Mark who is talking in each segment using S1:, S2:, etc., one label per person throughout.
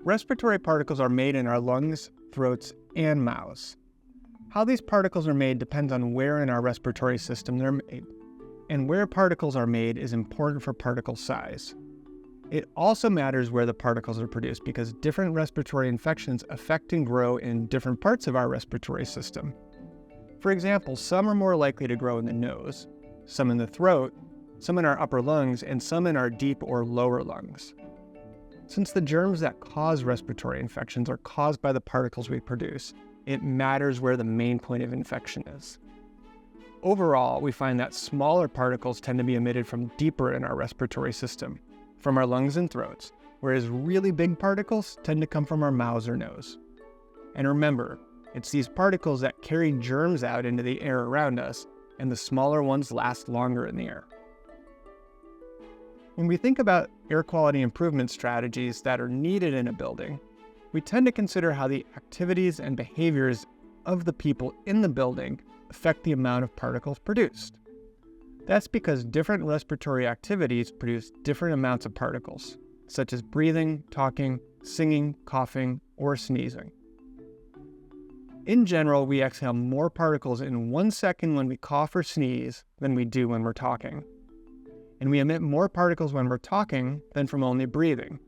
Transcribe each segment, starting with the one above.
S1: Respiratory particles are made in our lungs, throats, and mouths. How these particles are made depends on where in our respiratory system they're made, and where particles are made is important for particle size. It also matters where the particles are produced because different respiratory infections affect and grow in different parts of our respiratory system. For example, some are more likely to grow in the nose, some in the throat, some in our upper lungs, and some in our deep or lower lungs. Since the germs that cause respiratory infections are caused by the particles we produce, it matters where the main point of infection is. Overall, we find that smaller particles tend to be emitted from deeper in our respiratory system, from our lungs and throats, whereas really big particles tend to come from our mouths or nose. And remember, it's these particles that carry germs out into the air around us, and the smaller ones last longer in the air. When we think about air quality improvement strategies that are needed in a building, we tend to consider how the activities and behaviors of the people in the building affect the amount of particles produced. That's because different respiratory activities produce different amounts of particles, such as breathing, talking, singing, coughing, or sneezing. In general, we exhale more particles in 1 second when we cough or sneeze than we do when we're talking. And we emit more particles when we're talking than from only breathing.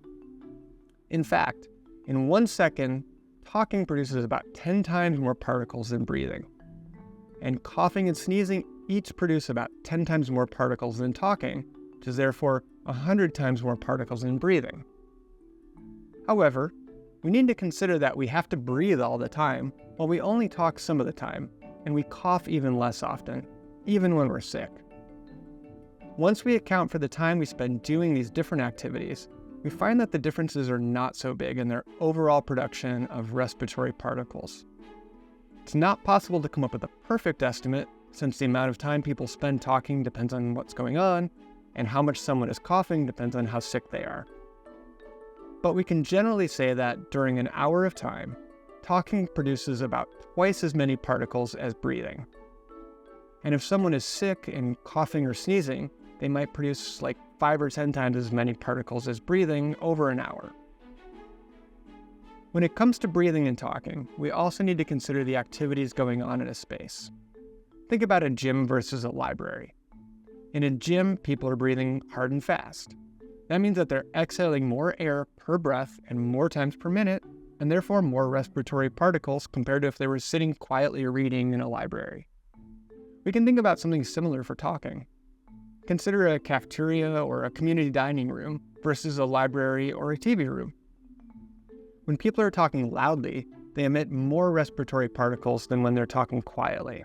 S1: In fact, in 1 second, talking produces about 10 times more particles than breathing. And coughing and sneezing each produce about 10 times more particles than talking, which is therefore 100 times more particles than breathing. However, we need to consider that we have to breathe all the time, while we only talk some of the time, and we cough even less often, even when we're sick. Once we account for the time we spend doing these different activities, we find that the differences are not so big in their overall production of respiratory particles. It's not possible to come up with a perfect estimate, since the amount of time people spend talking depends on what's going on, and how much someone is coughing depends on how sick they are. But we can generally say that during an hour of time, talking produces about twice as many particles as breathing. And if someone is sick and coughing or sneezing, they might produce like 5 or 10 times as many particles as breathing over an hour. When it comes to breathing and talking, we also need to consider the activities going on in a space. Think about a gym versus a library. In a gym, people are breathing hard and fast. That means that they're exhaling more air per breath and more times per minute, and therefore more respiratory particles compared to if they were sitting quietly reading in a library. We can think about something similar for talking. Consider a cafeteria or a community dining room versus a library or a TV room. When people are talking loudly, they emit more respiratory particles than when they're talking quietly.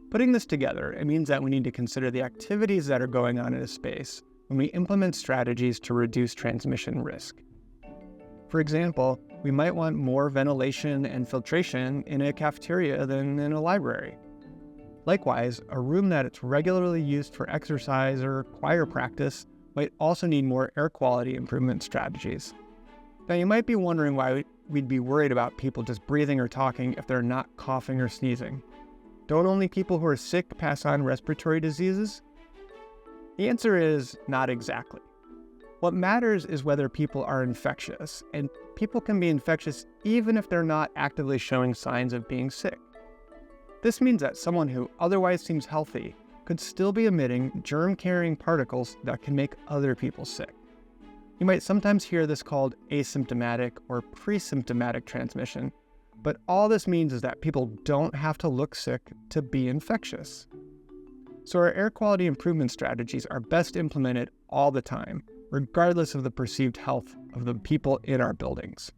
S1: Putting this together, it means that we need to consider the activities that are going on in a space when we implement strategies to reduce transmission risk. For example, we might want more ventilation and filtration in a cafeteria than in a library. Likewise, a room that is regularly used for exercise or choir practice might also need more air quality improvement strategies. Now, you might be wondering why we'd be worried about people just breathing or talking if they're not coughing or sneezing. Don't only people who are sick pass on respiratory diseases? The answer is not exactly. What matters is whether people are infectious, and people can be infectious even if they're not actively showing signs of being sick. This means that someone who otherwise seems healthy could still be emitting germ-carrying particles that can make other people sick. You might sometimes hear this called asymptomatic or pre-symptomatic transmission, but all this means is that people don't have to look sick to be infectious. So our air quality improvement strategies are best implemented all the time, regardless of the perceived health of the people in our buildings.